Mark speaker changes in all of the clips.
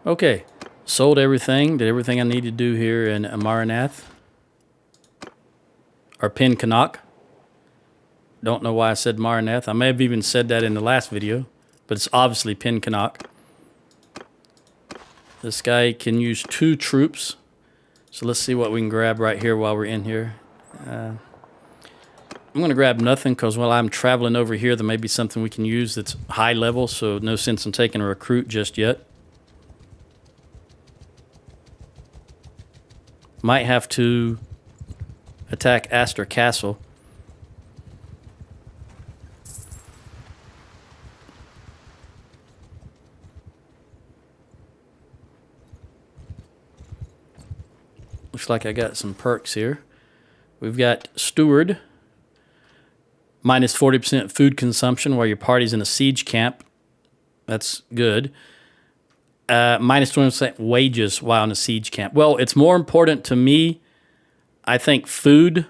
Speaker 1: Okay, sold everything. Did everything I need to do here in Amaranath. Or Pin Canuck. Don't know why I said Maranath. I may have even said that in the last video, but it's obviously Pin Canuck. This guy can use 2 troops. So let's see what we can grab right here while we're in here. I'm going to grab nothing because while I'm traveling over here, there may be something we can use that's high level, so no sense in taking a recruit just yet. Might have to attack Astor Castle. Looks like I got some perks here. We've got Steward. Minus 40% food consumption while your party's in a siege camp. That's good. Minus 20% wages while in a siege camp. Well, it's more important to me. I think food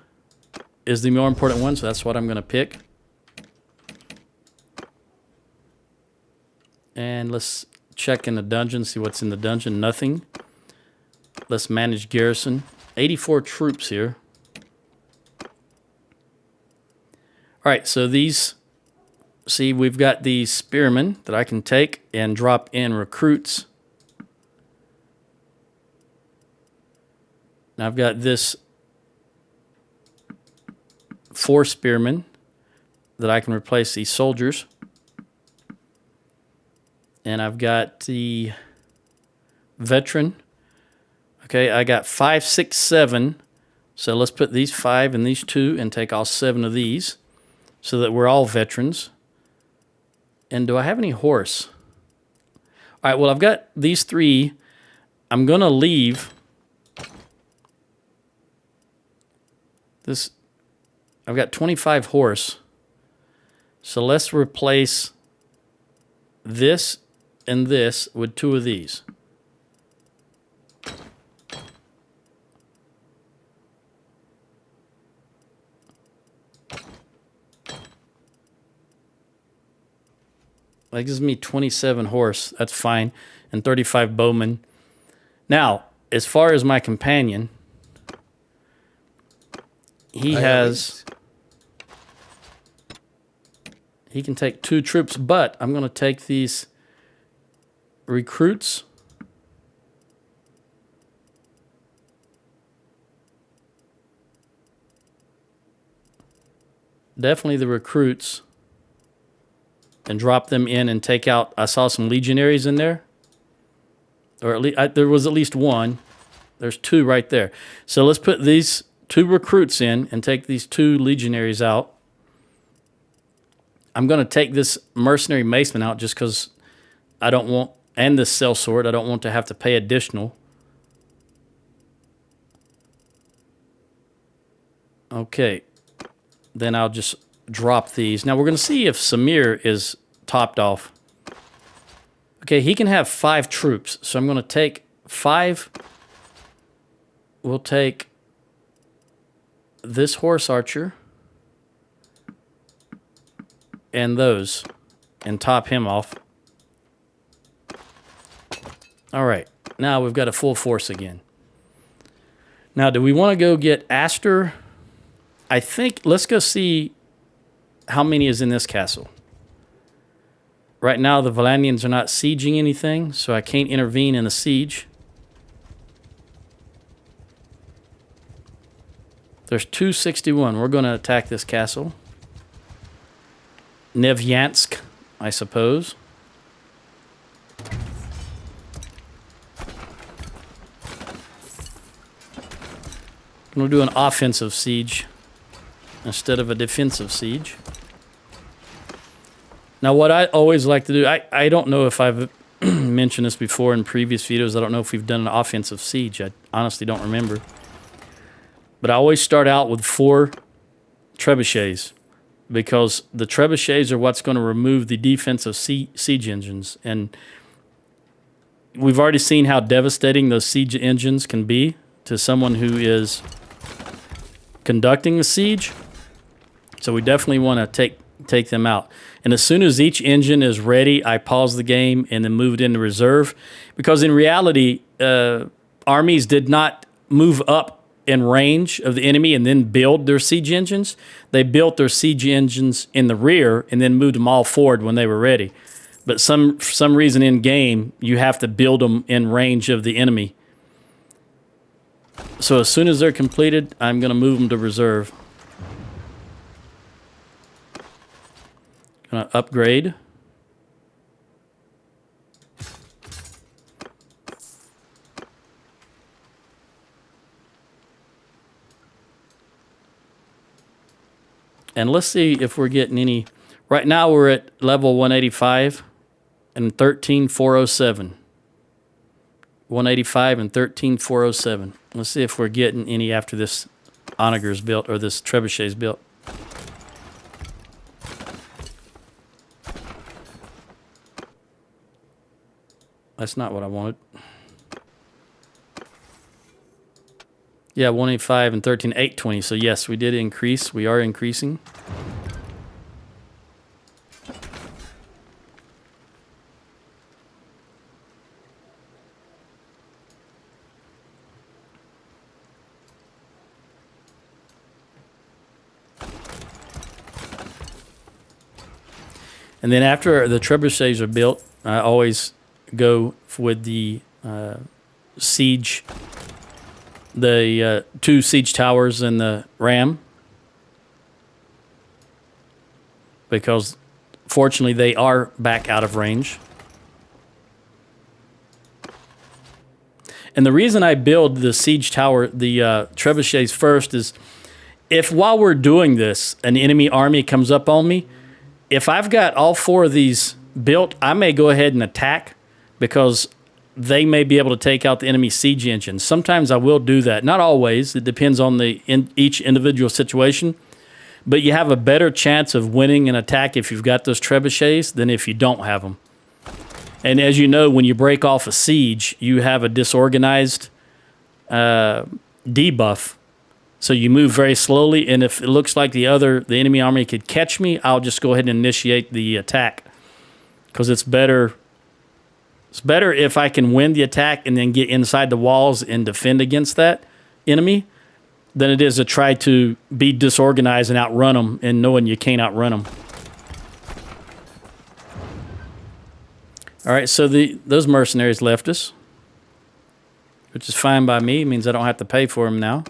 Speaker 1: is the more important one, so that's what I'm going to pick. And let's check in the dungeon, see what's in the dungeon. Nothing. Let's manage garrison. 84 troops here. All right, so these, see, we've got these spearmen that I can take and drop in recruits. Now I've got this 4 spearmen that I can replace these soldiers. And I've got the veteran. Okay, I got 5, 6, 7. So let's put these 5 and these 2 and take all 7 of these so that we're all veterans. And do I have any horse? All right, well, I've got these 3. I'm going to leave this. I've got 25 horse. So let's replace this and this with 2 of these. That gives me 27 horse. That's fine. And 35 bowmen. Now, as far as my companion, he can take 2 troops, but I'm going to take these recruits. Definitely the recruits. And drop them in and take out. I saw some legionaries in there. Or at least there was at least 1. There's 2 right there. So let's put these 2 recruits in and take these 2 legionaries out. I'm going to take this mercenary maceman out just because I don't want, and this sellsword, I don't want to have to pay additional. Okay. Then I'll just drop these. Now we're going to see if Samir is topped off. Okay, he can have 5 troops. So I'm going to take 5. We'll take this horse archer and those and top him off. All right, now we've got a full force again. Now, do we want to go get Astor? I think, let's go see how many is in this castle. Right now, the Valanians are not sieging anything, so I can't intervene in a siege. There's 261. We're going to attack this castle. Nevyansk, I suppose. We'll do an offensive siege instead of a defensive siege. Now, what I always like to do, I don't know if I've mentioned this before in previous videos. I don't know if we've done an offensive siege. I honestly don't remember. But I always start out with 4 trebuchets because the trebuchets are what's going to remove the defensive siege engines. And we've already seen how devastating those siege engines can be to someone who is conducting the siege. So we definitely want to take take them out. And as soon as each engine is ready, I pause the game and then move it into reserve. Because in reality, armies did not move up in range of the enemy and then build their siege engines. They built their siege engines in the rear and then moved them all forward when they were ready. But for some reason in game, you have to build them in range of the enemy. So as soon as they're completed, I'm going to move them to reserve. Going to upgrade. And let's see if we're getting any. Right now we're at level 185 and 13,407. 185 and 13,407. Let's see if we're getting any after this Onager's built or this Trebuchet's built. That's not what I wanted. Yeah, 185 and 13,820. So yes, we did increase. We are increasing. And then after the trebuchets are built, I always go with the siege, the 2 siege towers and the ram. Because fortunately they are back out of range. And the reason I build the siege tower, the trebuchets first is if while we're doing this, an enemy army comes up on me, if I've got all 4 of these built, I may go ahead and attack because they may be able to take out the enemy siege engine. Sometimes I will do that. Not always. It depends on each individual situation. But you have a better chance of winning an attack if you've got those trebuchets than if you don't have them. And as you know, when you break off a siege, you have a disorganized debuff. So you move very slowly, and if it looks like the enemy army could catch me, I'll just go ahead and initiate the attack. Because it's better if I can win the attack and then get inside the walls and defend against that enemy than it is to try to be disorganized and outrun them and knowing you can't outrun them. All right, so those mercenaries left us, which is fine by me. It means I don't have to pay for them now.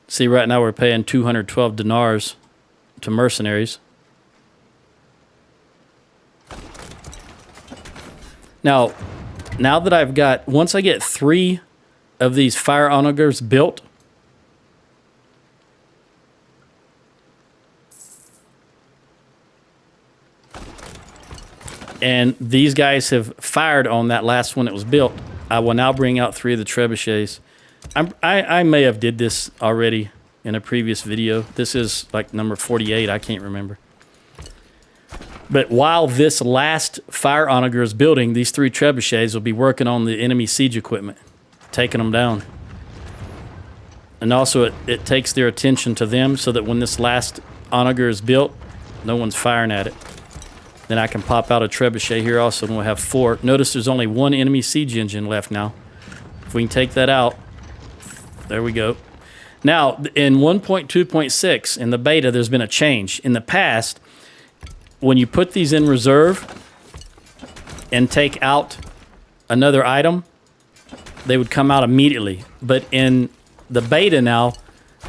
Speaker 1: See, right now we're paying 212 dinars to mercenaries. Now that I've got, once I get 3 of these fire onagers built, and these guys have fired on that last one that was built, I will now bring out 3 of the trebuchets. I may have did this already in a previous video. This is like number 48. I can't remember. But while this last fire onager is building, these 3 trebuchets will be working on the enemy siege equipment, taking them down. And also it takes their attention to them so that when this last onager is built, no one's firing at it. Then I can pop out a trebuchet here also, and we'll have 4. Notice there's only 1 enemy siege engine left now. If we can take that out, there we go. Now, in 1.2.6, in the beta, there's been a change. In the past, when you put these in reserve and take out another item, they would come out immediately. But in the beta now,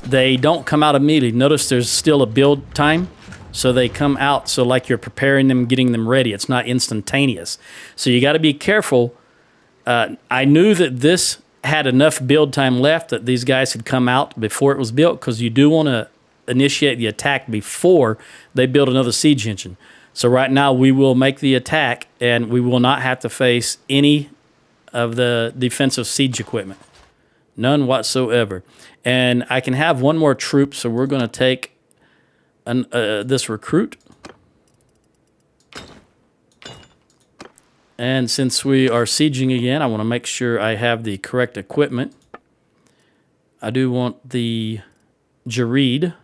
Speaker 1: they don't come out immediately. Notice there's still a build time, so they come out. So like you're preparing them, getting them ready. It's not instantaneous. So you got to be careful. I knew that this had enough build time left that these guys had come out before it was built, because you do want to initiate the attack before they build another siege engine. So right now we will make the attack, and we will not have to face any of the defensive siege equipment. None whatsoever. And I can have 1 more troop, so we're going to take this recruit. And since we are sieging again, I want to make sure I have the correct equipment. I do want the Gird.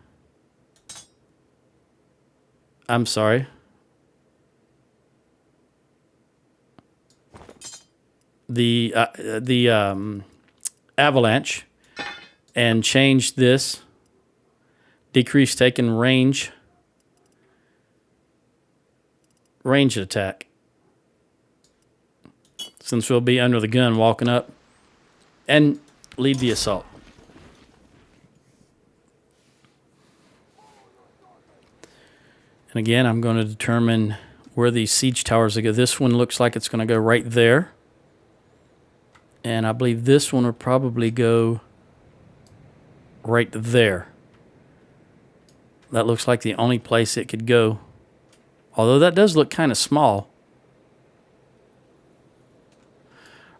Speaker 1: I'm sorry. The avalanche, and change this. Decrease taken range. Ranged attack. Since we'll be under the gun walking up. And lead the assault. And again, I'm going to determine where these siege towers go. This one looks like it's going to go right there. And I believe this one will probably go right there. That looks like the only place it could go. Although that does look kind of small.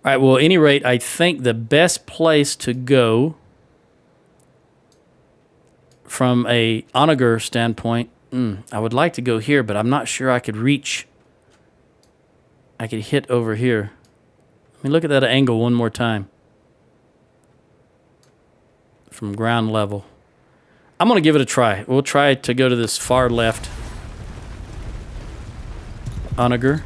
Speaker 1: All right, well, at any rate, I think the best place to go from a onager standpoint, I would like to go here, but I'm not sure I could reach. I could hit over here. Let me look at that angle one more time. From ground level. I'm going to give it a try. We'll try to go to this far left onager.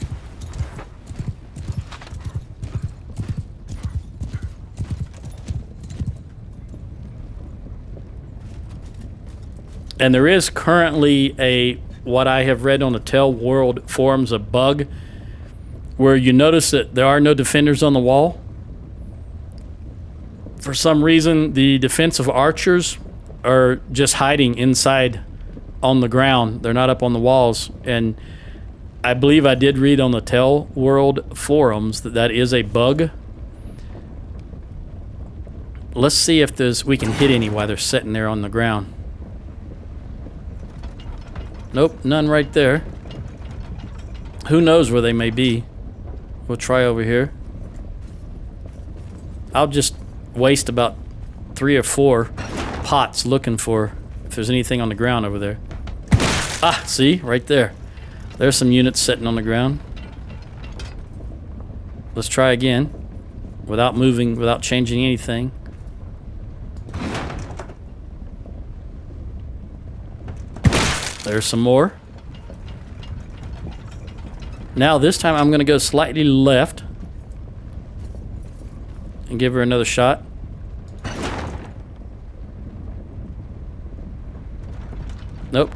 Speaker 1: And there is currently what I have read on the Tell World forums, a bug where you notice that there are no defenders on the wall. For some reason, the defensive archers are just hiding inside on the ground. They're not up on the walls. And I believe I did read on the Tell World forums that is a bug. Let's see if we can hit any while they're sitting there on the ground. Nope, none right there. Who knows where they may be? We'll try over here. I'll just waste about 3 or 4 pots looking for if there's anything on the ground over there. Ah, see? Right there. There's some units sitting on the ground. Let's try again. Without moving, without changing anything. There's some more. Now this time I'm going to go slightly left and give her another shot. Nope,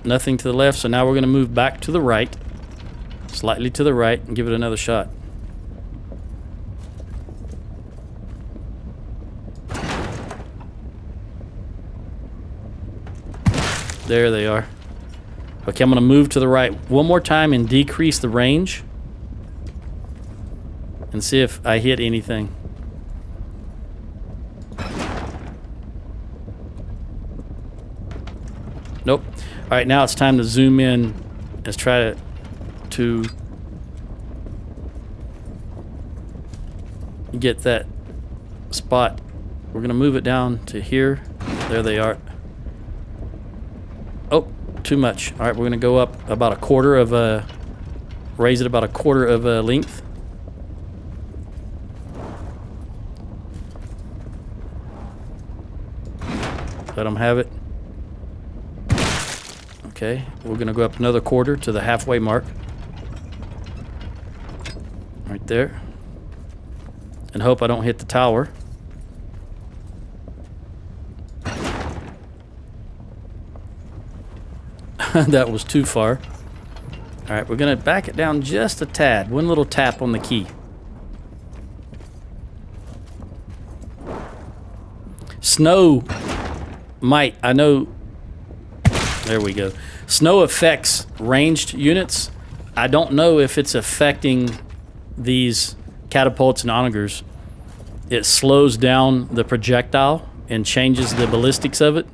Speaker 1: nothing to the left, so now we're going to move back to the right, slightly to the right, and give it another shot. There they are. Okay, I'm going to move to the right one more time and decrease the range. And see if I hit anything. Nope. Alright, now it's time to zoom in. Let's try to get that spot. We're going to move it down to here. There they are. Oh, too much. All right, we're going to go up about a quarter of a... raise it about a quarter of a length. Let them have it. Okay, we're going to go up another quarter to the halfway mark. Right there. And hope I don't hit the tower. That was too far. Alright, we're going to back it down just a tad. One little tap on the key. Snow might, I know... There we go. Snow affects ranged units. I don't know if it's affecting these catapults and onagers. It slows down the projectile and changes the ballistics of it.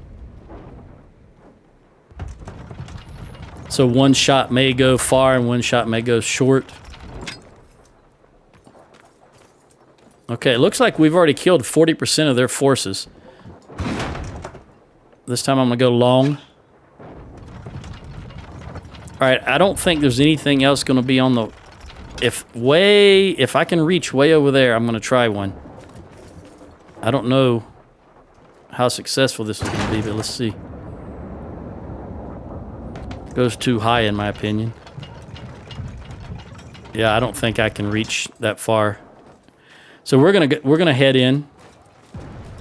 Speaker 1: So one shot may go far and one shot may go short. Okay, it looks like we've already killed 40% of their forces. This time I'm going to go long. Alright, I don't think there's anything else going to be on the... If I can reach way over there, I'm going to try one. I don't know. how successful this is going to be, but let's see. Goes too high in my opinion. Yeah, I don't think I can reach that far. So we're gonna head in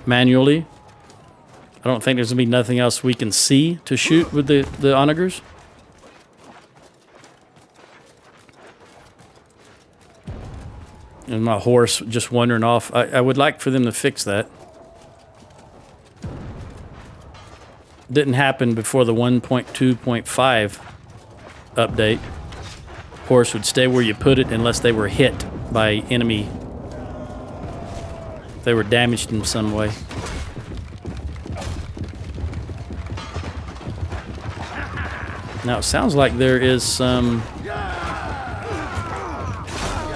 Speaker 1: manually. I don't think there's gonna be nothing else we can see to shoot with the onagers. And my horse just wandering off. I would like for them to fix that. Didn't happen before the 1.2.5 update. Horse would stay where you put it unless they were hit by enemy. If they were damaged in some way. Now it sounds like there is some...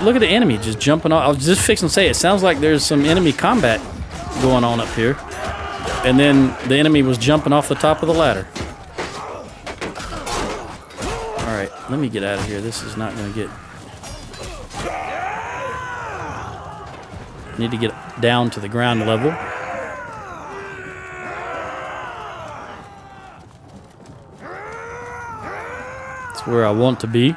Speaker 1: Look at the enemy just jumping off. I was just fixing to say, it sounds like there's some enemy combat going on up here. And then the enemy was jumping off the top of the ladder. Alright, let me get out of here. This is not going to get... Need to get down to the ground level. That's where I want to be.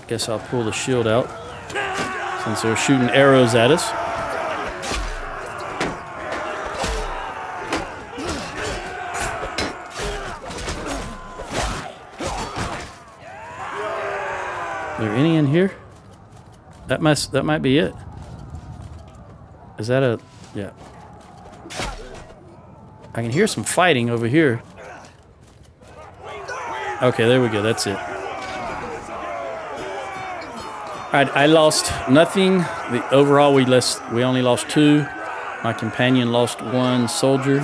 Speaker 1: Guess I'll pull the shield out since they're shooting arrows at us. Are there any in here? That might be it. Is that a... Yeah. I can hear some fighting over here. Okay, there we go. That's it. Alright, I lost nothing. Overall, we only lost 2. My companion lost 1 soldier.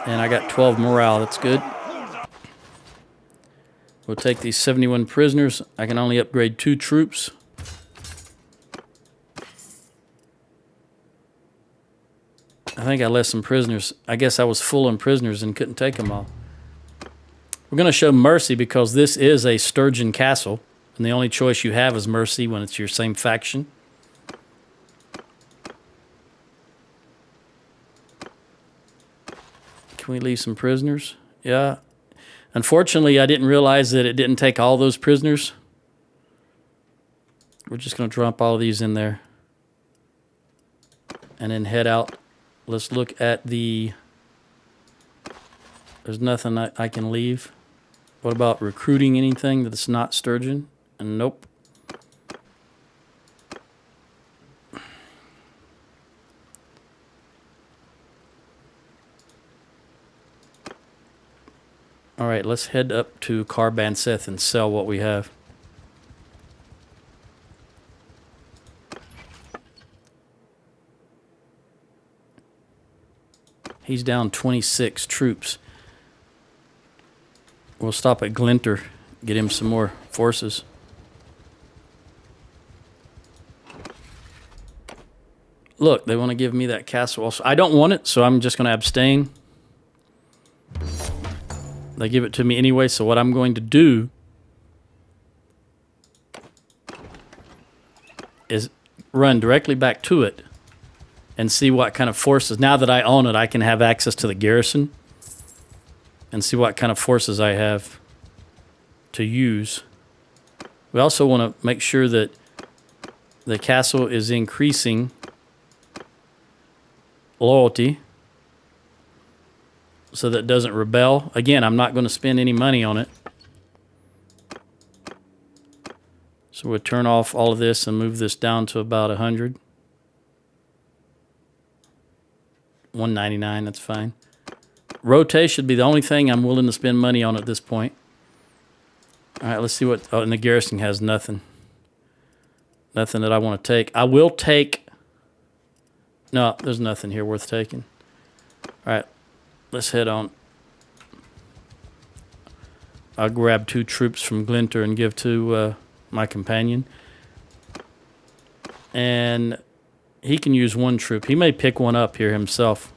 Speaker 1: And I got 12 morale. That's good. We'll take these 71 prisoners. I can only upgrade 2 troops. I think I left some prisoners. I guess I was full on prisoners and couldn't take them all. We're going to show mercy because this is a Sturgian castle. And the only choice you have is mercy when it's your same faction. Can we leave some prisoners? Yeah. Unfortunately, I didn't realize that it didn't take all those prisoners. We're just going to drop all of these in there. And then head out. Let's look at the... There's nothing I can leave. What about recruiting anything that's not Sturgian? Nope. All right, let's head up to Carbanseth and sell what we have. He's down 26 troops. We'll stop at Glinter, get him some more forces. Look, they want to give me that castle also. I don't want it, so I'm just going to abstain. They give it to me anyway, so what I'm going to do is run directly back to it and see what kind of forces. Now that I own it, I can have access to the garrison and see what kind of forces I have to use. We also want to make sure that the castle is increasing loyalty so that it doesn't rebel. Again, I'm not going to spend any money on it. So we'll turn off all of this and move this down to about 100. 199, that's fine. Rotate should be the only thing I'm willing to spend money on at this point. All right, let's see what... Oh, and the garrison has nothing. Nothing that I want to take. I will take... No, there's nothing here worth taking. All right, let's head on. I'll grab 2 troops from Glinter and give to my companion. And He can use one troop. He may pick one up here himself.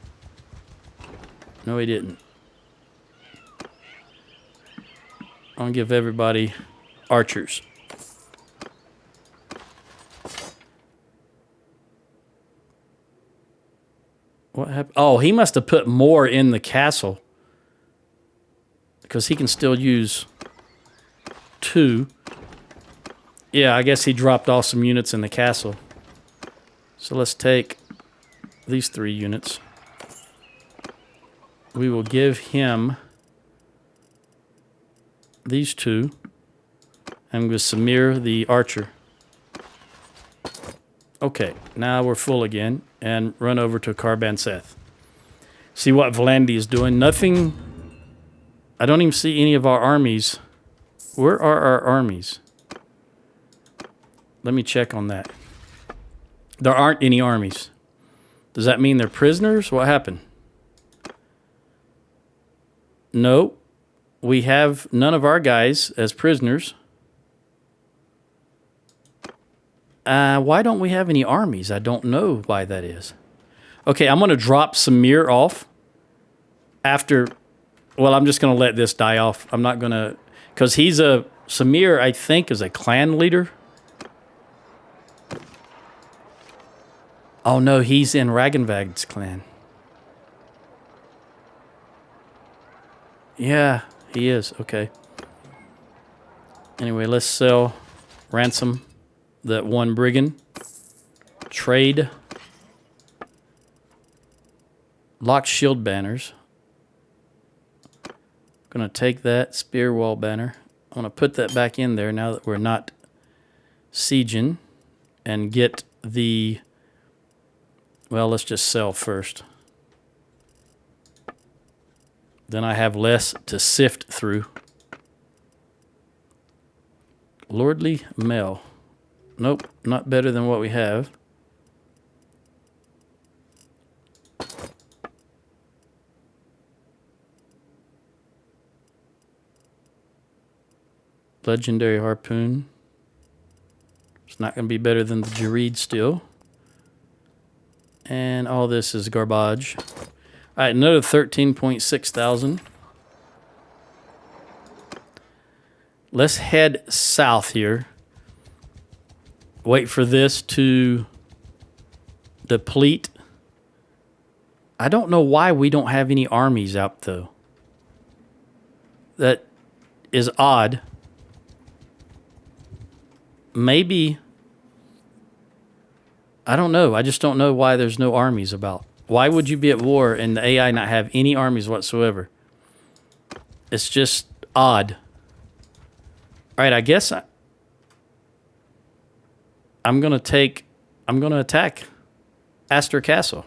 Speaker 1: No, he didn't. I'll give everybody archers. What happened? Oh, he must have put more in the castle. Because he can still use 2. Yeah, I guess he dropped off some units in the castle. So let's take these 3 units. We will give him these 2. And with Samir the archer. Okay, now we're full again. And run over to Carbanseth. See what Valandi is doing. Nothing. I don't even see any of our armies. Where are our armies? Let me check on that. There aren't any armies. Does that mean they're prisoners? What happened? No. We have none of our guys as prisoners. Why don't we have any armies? I don't know why that is. Okay, I'm going to drop Samir off after... Well, I'm just going to let this die off. I'm not going to... Because he's a... Samir, I think, is a clan leader. Oh, no, he's in Ragenvagd's clan. Yeah, he is. Okay. Anyway, let's sell ransom that one brigand. Trade. Lock shield banners. Going to take that spear wall banner. I'm going to put that back in there now that we're not sieging. And get the... Well, let's just sell first. Then I have less to sift through. Lordly Mail. Nope, not better than what we have. Legendary Harpoon. It's not going to be better than the Gird still. And all this is garbage. All right, another 13.6 thousand. Let's head south here. Wait for this to deplete. I don't know why we don't have any armies out, though. That is odd. Maybe... I don't know. I just don't know why there's no armies about. Why would you be at war and the AI not have any armies whatsoever? It's just odd. All right, I guess I'm going to attack Astor Castle.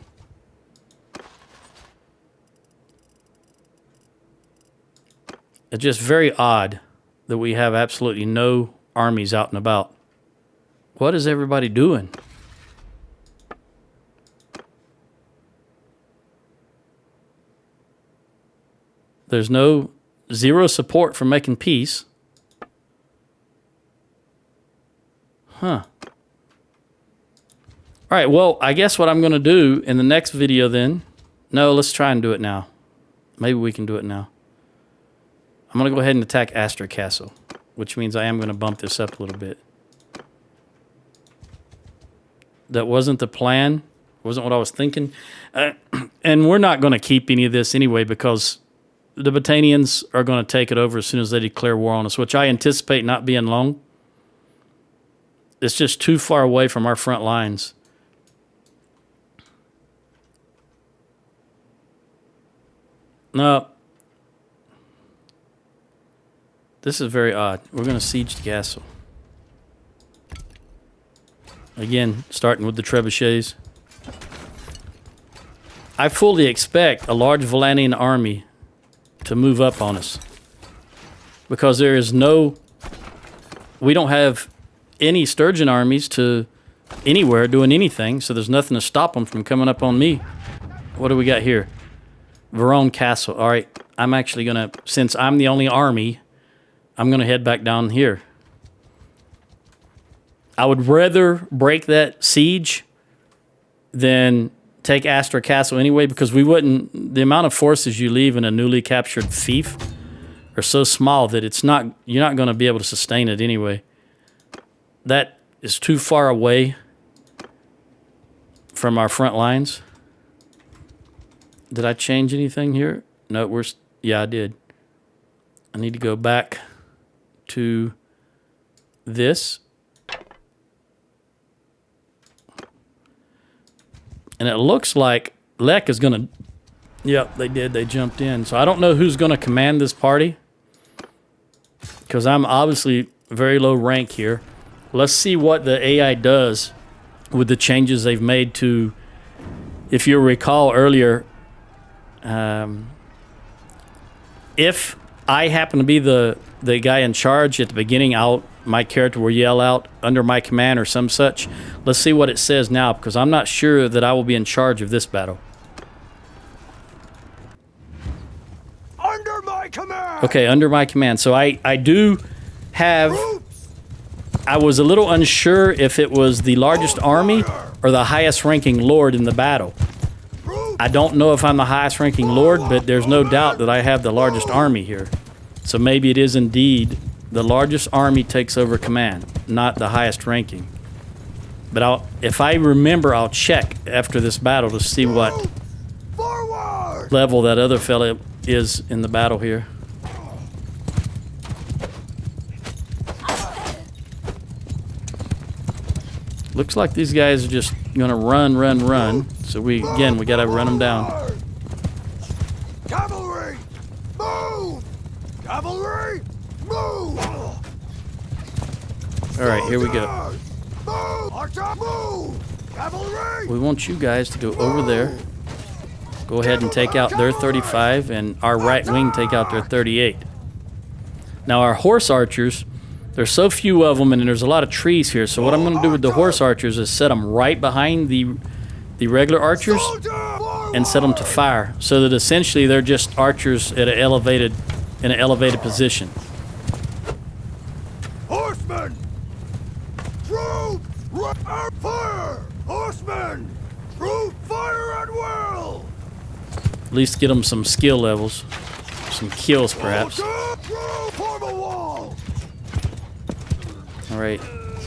Speaker 1: It's just very odd that we have absolutely no armies out and about. What is everybody doing? There's zero support for making peace. Huh. All right, well, I guess what I'm going to do in the next video then... No, let's try and do it now. Maybe we can do it now. I'm going to go ahead and attack Astor Castle, which means I am going to bump this up a little bit. That wasn't the plan. Wasn't what I was thinking. And we're not going to keep any of this anyway because... The Battanians are going to take it over as soon as they declare war on us, which I anticipate not being long. It's just too far away from our front lines. No. This is very odd. We're going to siege the castle. Again, starting with the trebuchets. I fully expect a large Valanian army to move up on us. Because there is no... We don't have any Sturgian armies to anywhere doing anything, so there's nothing to stop them from coming up on me. What do we got here? Verone Castle. All right, I'm actually going to... Since I'm the only army, I'm going to head back down here. I would rather break that siege then take Astor Castle anyway, because we wouldn't. The amount of forces you leave in a newly captured fief are so small that you're not going to be able to sustain it anyway. That is too far away from our front lines. Did I change anything here? No, yeah, I did. I need to go back to this. And it looks like Lek is going to... Yep, they did. They jumped in. So I don't know who's going to command this party, because I'm obviously very low rank here. Let's see what the AI does with the changes they've made to... If you recall earlier, if I happen to be the guy in charge at the beginning, my character will yell out under my command or some such. Let's see what it says now, because I'm not sure that I will be in charge of this battle.
Speaker 2: Under my command.
Speaker 1: Okay, under my command. So I do have... I was a little unsure if it was the largest army or the highest ranking lord in the battle. I don't know if I'm the highest ranking lord, but there's no doubt that I have the largest army here. So maybe it is indeed the largest army takes over command, not the highest ranking. But if I remember, I'll check after this battle to see what level that other fella is in the battle here. Looks like these guys are just gonna run. So we gotta run them down.
Speaker 2: Cavalry, move! Cavalry, move!
Speaker 1: All right, here we go.
Speaker 2: Move! Archer, move! Cavalry!
Speaker 1: We want you guys to go over there. Go ahead and take out their 35, and our right wing take out their 38. Now our horse archers, there's so few of them, and there's a lot of trees here. So what I'm going to do with the horse archers is set them right behind the regular archers and set them to fire, so that essentially they're just archers at in an elevated position.
Speaker 2: Horsemen! Troops! Fire! Horsemen! Troops! Fire at will!
Speaker 1: At least get them some skill levels, some kills perhaps.
Speaker 2: Form a wall!
Speaker 1: All right.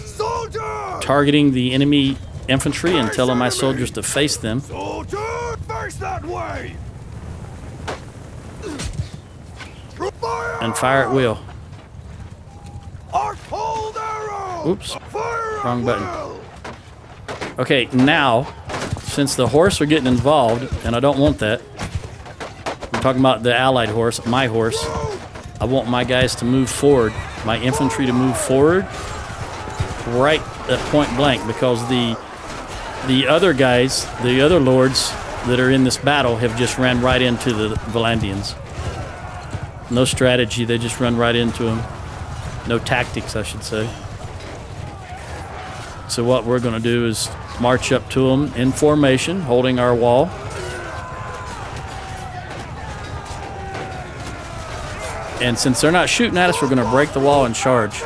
Speaker 2: Soldier!
Speaker 1: Targeting the enemy infantry and telling my soldiers to face them.
Speaker 2: Soldier! Face that way! Fire!
Speaker 1: And fire at will.
Speaker 2: Arc hold arrow!
Speaker 1: Oops.
Speaker 2: Fire at
Speaker 1: Wrong button.
Speaker 2: will!
Speaker 1: Okay, now, since the horse are getting involved, and I don't want that, I'm talking about the allied horse, my horse, I want my guys to move forward, my infantry to move forward right at point blank, because the other guys, the other lords that are in this battle have just ran right into the Valandians. No strategy, they just run right into them. No tactics, I should say. So what we're going to do is march up to them in formation, holding our wall. And since they're not shooting at us, we're going to break the wall and charge.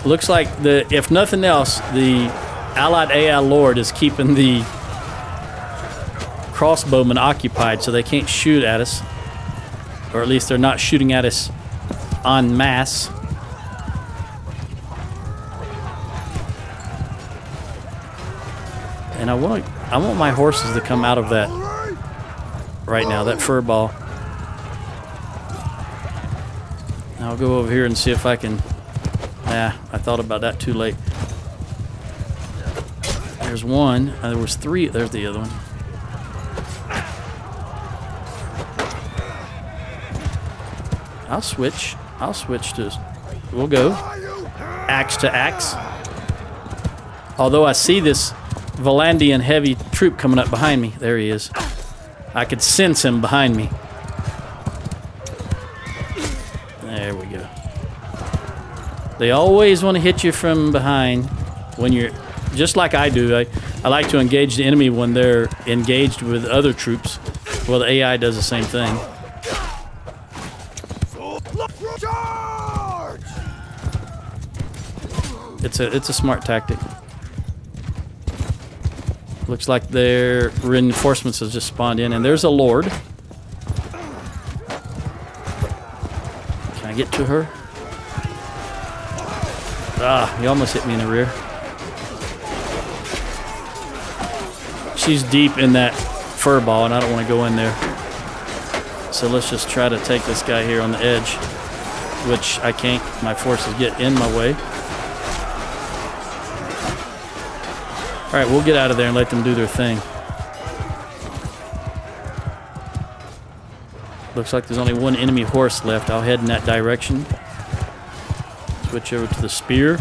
Speaker 1: Looks like, if nothing else, the Allied AI Lord is keeping the crossbowmen occupied, so they can't shoot at us. Or at least they're not shooting at us en masse. And I want my horses to come out of that right now, that fur ball. I'll go over here and see if I can... I thought about that too late. There's one. There was three. There's the other one. I'll switch to... We'll go axe to axe. Although I see this Valandian heavy troop coming up behind me. There he is. I could sense him behind me. There we go. They always want to hit you from behind when you're... Just like I do. I like to engage the enemy when they're engaged with other troops. Well, the AI does the same thing. It's a smart tactic. Looks like their reinforcements has just spawned in, and there's a lord. Can I get to her? Ah, he almost hit me in the rear. She's deep in that fur ball, and I don't want to go in there. So let's just try to take this guy here on the edge, which I can't. My forces get in my way. All right, we'll get out of there and let them do their thing. Looks like there's only one enemy horse left. I'll head in that direction. Switch over to the spear.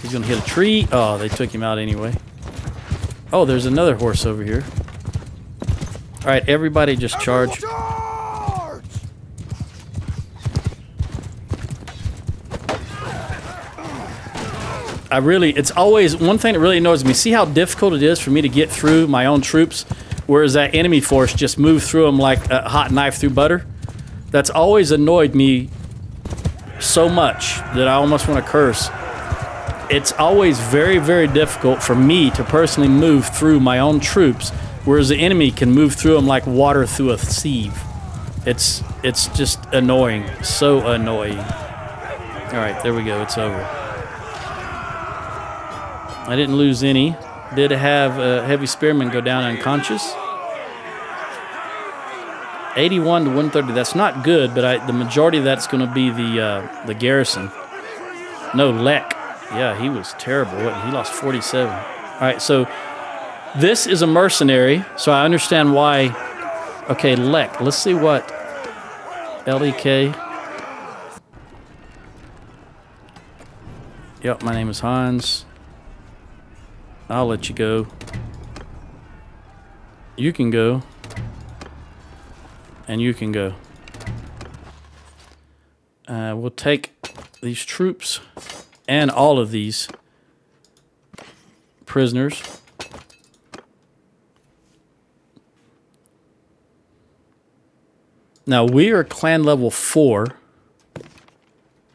Speaker 1: He's gonna hit a tree. Oh, they took him out anyway. Oh, there's another horse over here. All right, everybody just charge. It's always one thing that really annoys me. See how difficult it is for me to get through my own troops, whereas that enemy force just moves through them like a hot knife through butter? That's always annoyed me so much that I almost want to curse. It's always very, very difficult for me to personally move through my own troops, whereas the enemy can move through them like water through a sieve. It's just annoying. So annoying. All right, there we go. It's over. I didn't lose any. Did have a heavy spearman go down unconscious. 81 to 130. That's not good, but the majority of that's going to be the garrison. No, Lek. Yeah, he was terrible. He lost 47. All right, so this is a mercenary, so I understand why. Okay, Lek. Let's see what LEK. Yep, my name is Hans. I'll let you go. You can go. And you can go. We'll take these troops and all of these prisoners. Now, we are clan level 4.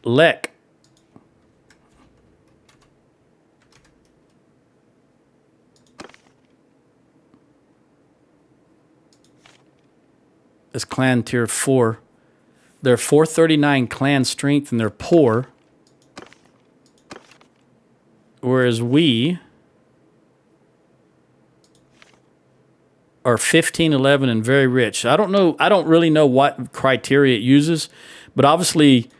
Speaker 1: Lek. Is clan tier 4. They're 439 clan strength and they're poor. Whereas we are 15, 11 and very rich. I don't really know what criteria it uses, but obviously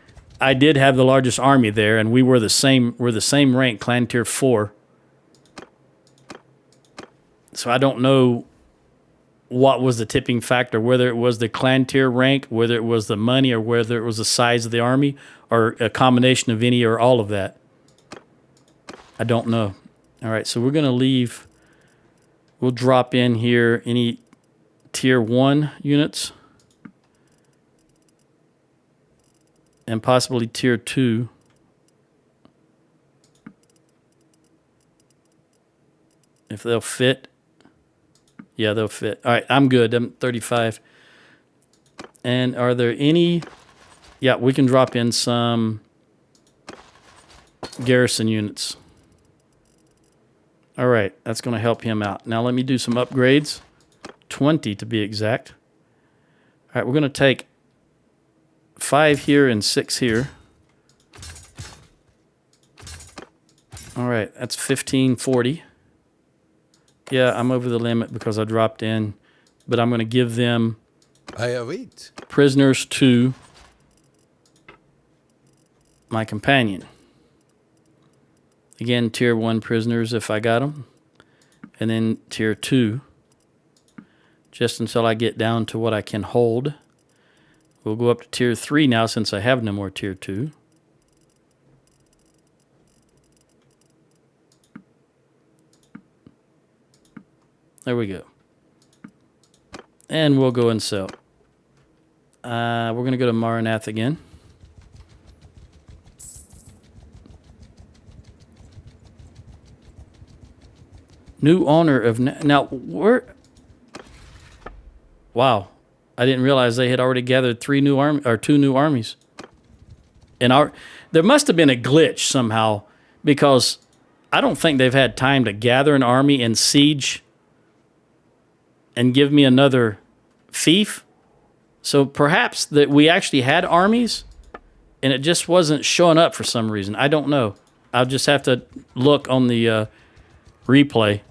Speaker 1: I did have the largest army there and we're the same rank, clan tier 4. So I don't know what was the tipping factor, whether it was the clan tier rank, whether it was the money, or whether it was the size of the army, or a combination of any or all of that. I don't know. All right, so we're going to leave. We'll drop in here any tier 1 units and possibly tier 2. If they'll fit. Yeah, they'll fit. All right, I'm good. I'm 35. And are there any... Yeah, we can drop in some garrison units. All right, that's going to help him out. Now let me do some upgrades. 20 to be exact. All right, we're going to take 5 here and 6 here. All right, that's 1540. Yeah, I'm over the limit because I dropped in, but I'm going to give them prisoners to my companion. Again, tier 1 prisoners if I got them, and then tier 2, just until I get down to what I can hold. We'll go up to tier 3 now since I have no more tier 2. There we go. And we'll go and sell. We're going to go to Maranath again. New owner of... Now, we're... Wow. I didn't realize they had already gathered two new armies. And there must have been a glitch somehow, because I don't think they've had time to gather an army and siege and give me another fief. So perhaps that we actually had armies and it just wasn't showing up for some reason. I don't know. I'll just have to look on the replay.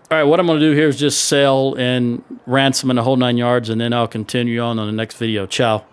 Speaker 1: All right, what I'm going to do here is just sell and ransom and the whole 9 yards, and then I'll continue on the next video. Ciao.